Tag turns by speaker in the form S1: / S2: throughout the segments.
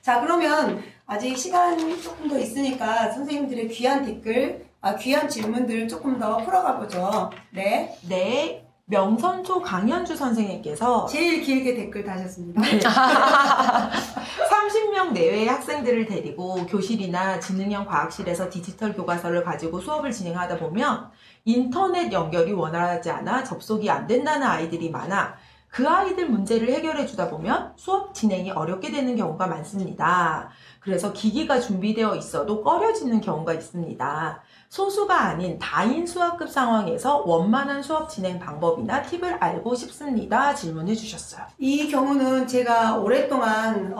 S1: 자, 그러면 아직 시간이 조금 더 있으니까 선생님들의 귀한 댓글, 귀한 질문들 조금 더 풀어가 보죠. 네.
S2: 네. 명선초 강현주 선생님께서
S1: 제일 길게 댓글 다셨습니다.
S2: 네. 30명 내외의 학생들을 데리고 교실이나 지능형 과학실에서 디지털 교과서를 가지고 수업을 진행하다 보면 인터넷 연결이 원활하지 않아 접속이 안 된다는 아이들이 많아 그 아이들 문제를 해결해 주다 보면 수업 진행이 어렵게 되는 경우가 많습니다. 그래서 기기가 준비되어 있어도 꺼려지는 경우가 있습니다. 소수가 아닌 다인 수학급 상황에서 원만한 수업 진행 방법이나 팁을 알고 싶습니다. 질문해 주셨어요.
S1: 이 경우는 제가 오랫동안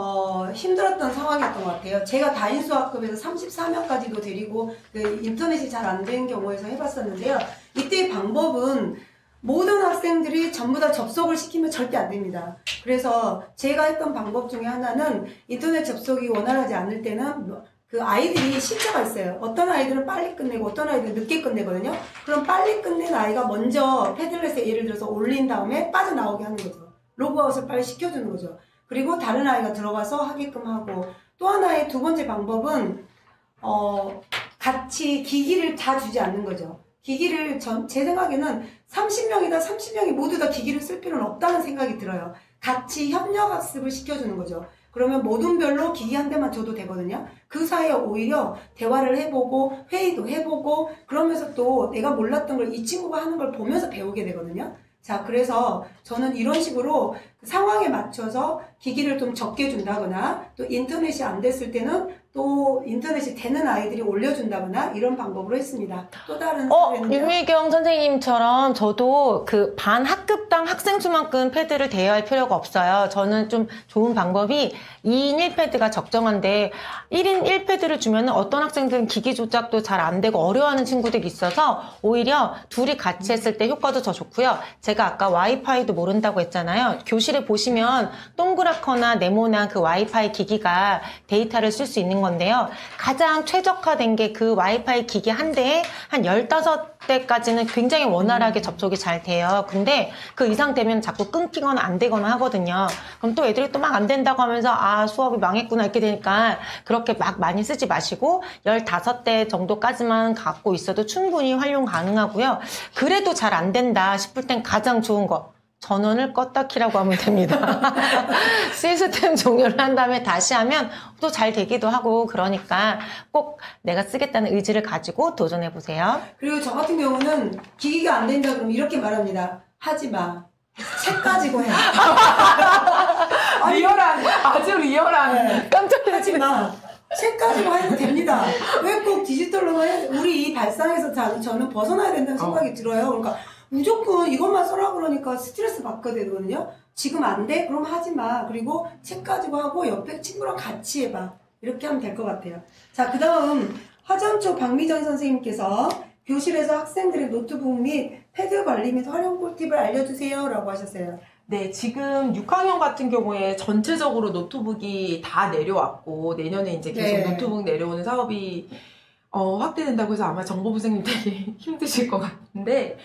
S1: 힘들었던 상황이었던 것 같아요. 제가 다인 수학급에서 34명까지도 데리고 인터넷이 잘 안 된 경우에서 해봤었는데요. 이때의 방법은 모든 학생들이 전부 다 접속을 시키면 절대 안 됩니다. 그래서 제가 했던 방법 중에 하나는 인터넷 접속이 원활하지 않을 때는 그 아이들이 실차가 있어요. 어떤 아이들은 빨리 끝내고 어떤 아이들은 늦게 끝내거든요. 그럼 빨리 끝낸 아이가 먼저 패들렛에 예를 들어서 올린 다음에 빠져나오게 하는 거죠. 로그아웃을 빨리 시켜주는 거죠. 그리고 다른 아이가 들어가서 하게끔 하고, 또 하나의 두 번째 방법은 같이 기기를 다 주지 않는 거죠. 기기를 제 생각에는 30명이다 30명이 모두 다 기기를 쓸 필요는 없다는 생각이 들어요. 같이 협력학습을 시켜주는 거죠. 그러면 모둠별로 기기 한 대만 줘도 되거든요. 그 사이에 오히려 대화를 해보고 회의도 해보고 그러면서 또 내가 몰랐던 걸 이 친구가 하는 걸 보면서 배우게 되거든요. 자, 그래서 저는 이런 식으로 상황에 맞춰서 기기를 좀 적게 준다거나 또 인터넷이 안 됐을 때는 또 인터넷이 되는 아이들이 올려준다거나 이런 방법으로 했습니다. 또 다른
S3: 윤미경 선생님처럼 저도 그 반 학급당 학생 수만큼 패드를 대여할 필요가 없어요. 저는 좀 좋은 방법이 2인 1패드가 적정한데 1인 1패드를 주면 어떤 학생들은 기기 조작도 잘 안 되고 어려워하는 친구들이 있어서 오히려 둘이 같이 했을 때 효과도 더 좋고요. 제가 아까 와이파이도 모른다고 했잖아요. 교실에 보시면 동그랗거나 네모난 그 와이파이 기기가 데이터를 쓸 수 있는 건데요. 가장 최적화된 게 그 와이파이 기기 한 대에 한 15대까지는 굉장히 원활하게 접속이 잘 돼요. 근데 그 이상 되면 자꾸 끊기거나 안 되거나 하거든요. 그럼 또 애들이 또 막 안 된다고 하면서 수업이 망했구나 이렇게 되니까 그렇게 막 많이 쓰지 마시고 15대 정도까지만 갖고 있어도 충분히 활용 가능하고요. 그래도 잘 안 된다 싶을 땐 가장 좋은 거. 전원을 껐다 키라고 하면 됩니다. 시스템 종료를 한 다음에 다시 하면 또 잘 되기도 하고 그러니까 꼭 내가 쓰겠다는 의지를 가지고 도전해보세요.
S1: 그리고 저 같은 경우는 기기가 안 된다 그러면 이렇게 말합니다. 하지 마. 책 가지고 해.
S2: 리얼한, 아주 리얼한.
S1: 네.
S3: 깜짝
S1: 하지 마. 책 가지고 해도 됩니다. 왜 꼭 디지털로 해? 우리 이 발상에서 저는 벗어나야 된다는 생각이 들어요. 그러니까 무조건 이것만 써라 그러니까 스트레스 받게 되거든요. 지금 안 돼? 그럼 하지 마. 그리고 책 가지고 하고 옆에 친구랑 같이 해봐. 이렇게 하면 될 것 같아요. 자, 그 다음 화전초 박미정 선생님께서 교실에서 학생들의 노트북 및 패드 관리 및 활용 꿀팁을 알려주세요 라고 하셨어요.
S2: 네, 지금 6학년 같은 경우에 전체적으로 노트북이 다 내려왔고 내년에 이제 계속 노트북 내려오는 사업이 확대된다고 해서 아마 정보부생님 되게 힘드실 것 같은데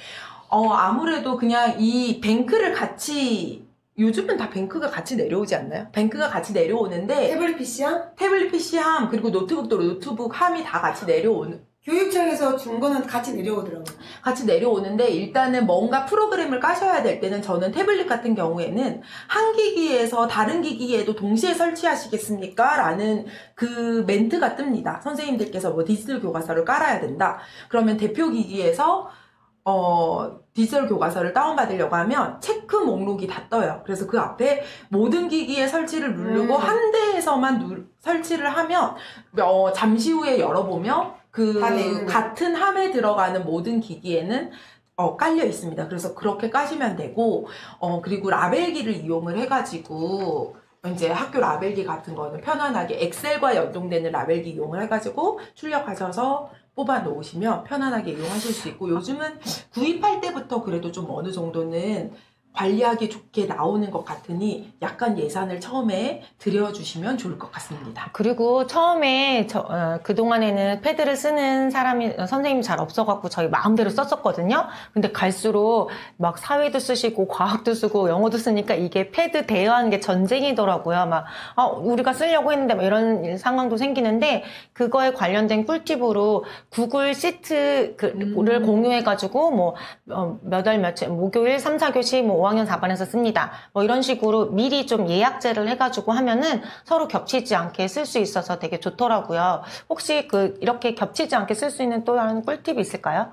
S2: 아무래도 그냥 이 뱅크를 같이 요즘은 다 뱅크가 같이 내려오지 않나요? 뱅크가 같이 내려오는데
S1: 태블릿 PC함?
S2: 태블릿 PC함 그리고 노트북도 노트북 함이 다 같이 내려오는
S1: 교육청에서 준 거는 같이 내려오더라고요.
S2: 같이 내려오는데 일단은 뭔가 프로그램을 까셔야 될 때는 저는 태블릿 같은 경우에는 한 기기에서 다른 기기에도 동시에 설치하시겠습니까? 라는 그 멘트가 뜹니다. 선생님들께서 뭐 디지털 교과서를 깔아야 된다. 그러면 대표 기기에서 디지털 교과서를 다운받으려고 하면 체크 목록이 다 떠요. 그래서 그 앞에 모든 기기에 설치를 누르고 한 대에서만 설치를 하면 잠시 후에 열어보면 그 같은 함에 들어가는 모든 기기에는 깔려 있습니다. 그래서 그렇게 까시면 되고 그리고 라벨기를 이용을 해가지고 이제 학교 라벨기 같은 거는 편안하게 엑셀과 연동되는 라벨기 이용을 해가지고 출력하셔서 뽑아 놓으시면 편안하게 이용하실 수 있고 요즘은 구입할 때부터 그래도 좀 어느 정도는 관리하기 좋게 나오는 것 같으니 약간 예산을 처음에 들여주시면 좋을 것 같습니다.
S3: 그리고 처음에 그동안에는 패드를 쓰는 선생님이 잘 없어갖고 저희 마음대로 썼었거든요. 근데 갈수록 막 사회도 쓰시고 과학도 쓰고 영어도 쓰니까 이게 패드 대여하는 게 전쟁이더라고요. 막 우리가 쓰려고 했는데 막 이런 상황도 생기는데 그거에 관련된 꿀팁으로 구글 시트를 공유해가지고 뭐 몇 월 며칠 목요일 3, 4교시 뭐 5학년 4반에서 씁니다. 뭐 이런 식으로 미리 좀 예약제를 해가지고 하면은 서로 겹치지 않게 쓸 수 있어서 되게 좋더라고요. 혹시 이렇게 겹치지 않게 쓸 수 있는 또 다른 꿀팁이 있을까요?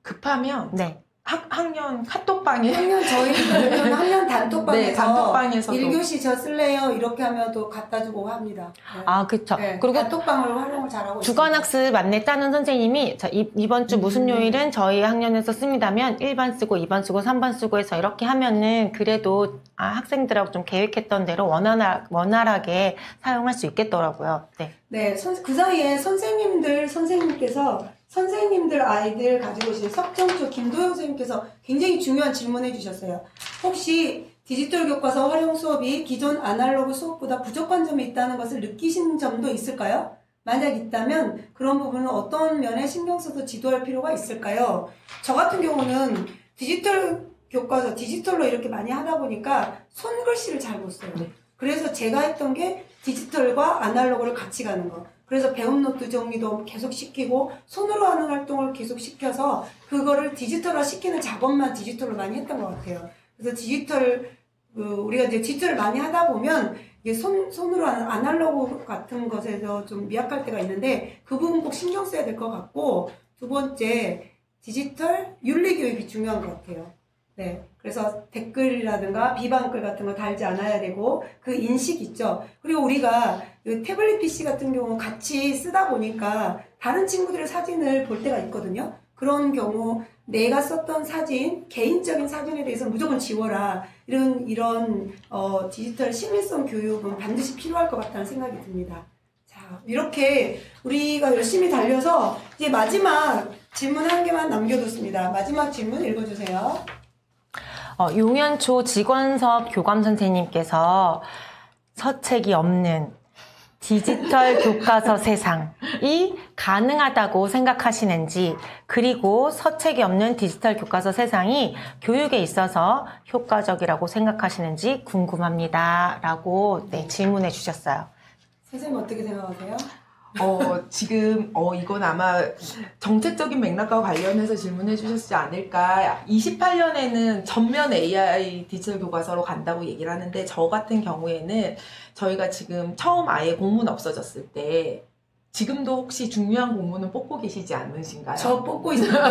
S2: 급하면
S3: 네.
S2: 학년 카톡방에
S1: 학년 단톡방에서
S2: 네, 단톡방에서도
S1: 1교시 저 쓸래요 이렇게 하면 또 갖다 주고 합니다. 네.
S3: 아, 그쵸.
S1: 네,
S3: 그리고
S1: 단톡방을 활용을 잘하고
S3: 주간학습 안내 따는 선생님이 이번 주 무슨 요일은 저희 학년에서 씁니다면 1반 쓰고 2반 쓰고 3반 쓰고 해서 이렇게 하면은 그래도 학생들하고 좀 계획했던 대로 원활하게 사용할 수 있겠더라고요. 네.
S1: 네, 그 사이에 선생님께서 선생님들 아이들 가지고 오신 석정초 김도영 선생님께서 굉장히 중요한 질문을 해주셨어요. 혹시 디지털 교과서 활용 수업이 기존 아날로그 수업보다 부족한 점이 있다는 것을 느끼신 점도 있을까요? 만약 있다면 그런 부분은 어떤 면에 신경 써서 지도할 필요가 있을까요? 저 같은 경우는 디지털 교과서, 디지털로 이렇게 많이 하다 보니까 손글씨를 잘 못 써요. 그래서 제가 했던 게 디지털과 아날로그를 같이 가는 거. 그래서 배운 노트 정리도 계속 시키고 손으로 하는 활동을 계속 시켜서 그거를 디지털화 시키는 작업만 디지털로 많이 했던 것 같아요. 그래서 우리가 이제 디지털을 많이 하다 보면 이게 손으로 하는 아날로그 같은 것에서 좀 미약할 때가 있는데 그 부분 꼭 신경 써야 될 것 같고, 두 번째, 디지털 윤리 교육이 중요한 것 같아요. 네. 그래서 댓글이라든가 비방글 같은 거 달지 않아야 되고, 그 인식 있죠. 그리고 우리가 태블릿 PC 같은 경우 같이 쓰다 보니까 다른 친구들의 사진을 볼 때가 있거든요. 그런 경우 내가 썼던 사진, 개인적인 사진에 대해서 무조건 지워라. 이런 디지털 시민성 교육은 반드시 필요할 것 같다는 생각이 듭니다. 자, 이렇게 우리가 열심히 달려서 이제 마지막 질문 한 개만 남겨뒀습니다. 마지막 질문 읽어주세요.
S3: 용현초 직원섭 교감 선생님께서 서책이 없는 디지털 교과서 세상이 가능하다고 생각하시는지, 그리고 서책이 없는 디지털 교과서 세상이 교육에 있어서 효과적이라고 생각하시는지 궁금합니다. 라고 질문해 주셨어요.
S1: 선생님 어떻게 생각하세요?
S2: 지금, 이건 아마 정책적인 맥락과 관련해서 질문해 주셨지 않을까. 28년에는 전면 AI 디지털 교과서로 간다고 얘기를 하는데, 저 같은 경우에는 저희가 지금 처음 아예 공문 없어졌을 때, 지금도 혹시 중요한 공문은 뽑고 계시지 않으신가요?
S1: 저 뽑고 있어요.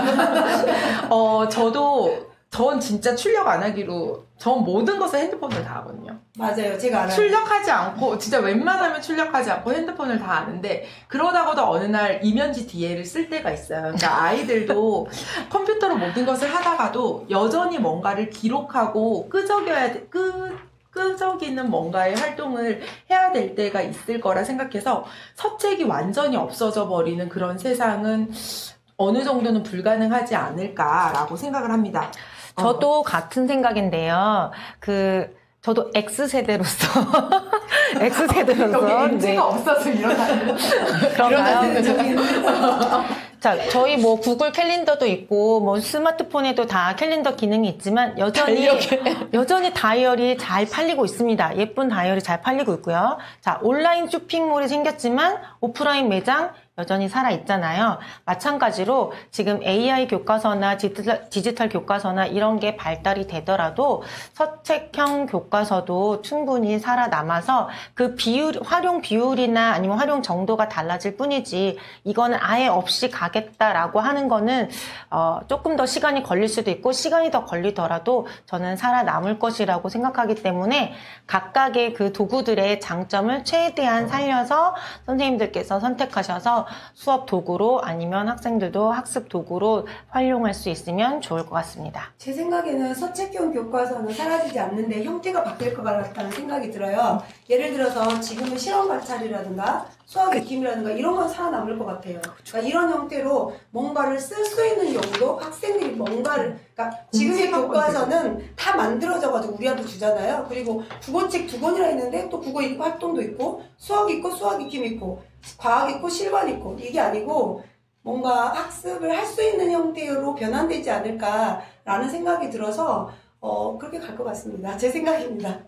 S2: 전 진짜 출력 안 하기로, 전 모든 것을 핸드폰으로 다 하거든요.
S1: 맞아요. 제가 알아요.
S2: 출력하지 않고, 진짜 웬만하면 출력하지 않고 핸드폰을 다 하는데, 그러다가도 어느 날 이면지 DL을 쓸 때가 있어요. 그러니까 아이들도 컴퓨터로 모든 것을 하다가도 여전히 뭔가를 기록하고 끄적이는 뭔가의 활동을 해야 될 때가 있을 거라 생각해서 서책이 완전히 없어져 버리는 그런 세상은 어느 정도는 불가능하지 않을까라고 생각을 합니다.
S3: 저도 같은 생각인데요. 저도 X세대로서
S2: 여기 MZ가 없어서 일어나는
S3: 그런가요? 자, 저희 뭐 구글 캘린더도 있고 뭐 스마트폰에도 다 캘린더 기능이 있지만 여전히 다이어리 잘 팔리고 있습니다. 예쁜 다이어리 잘 팔리고 있고요. 자, 온라인 쇼핑몰이 생겼지만 오프라인 매장 여전히 살아있잖아요. 마찬가지로 지금 AI 교과서나 디지털 교과서나 이런 게 발달이 되더라도 서책형 교과서도 충분히 살아남아서 그 활용 비율이나 아니면 활용 정도가 달라질 뿐이지, 이거는 아예 없이 가겠다라고 하는 거는 조금 더 시간이 걸릴 수도 있고, 시간이 더 걸리더라도 저는 살아남을 것이라고 생각하기 때문에 각각의 그 도구들의 장점을 최대한 살려서 선생님들께서 선택하셔서 수업 도구로 아니면 학생들도 학습 도구로 활용할 수 있으면 좋을 것 같습니다.
S1: 제 생각에는 서책형 교과서는 사라지지 않는데 형태가 바뀔 것 같다는 생각이 들어요. 예를 들어서 지금은 실험 관찰이라든가 수학 익힘이라든가 이런 건 살아남을 것 같아요. 그러니까 이런 형태로 뭔가를 쓸 수 있는 용도, 학생들이 뭔가를, 그러니까 지금의 교과서는 다 만들어져가지고 우리한테 주잖아요. 그리고 국어책 2권이나 있는데 또 국어 활동도 있고, 수학 있고, 수학 익힘 있고, 과학 있고, 실관 있고, 이게 아니고 뭔가 학습을 할 수 있는 형태로 변환되지 않을까라는 생각이 들어서 그렇게 갈 것 같습니다. 제 생각입니다.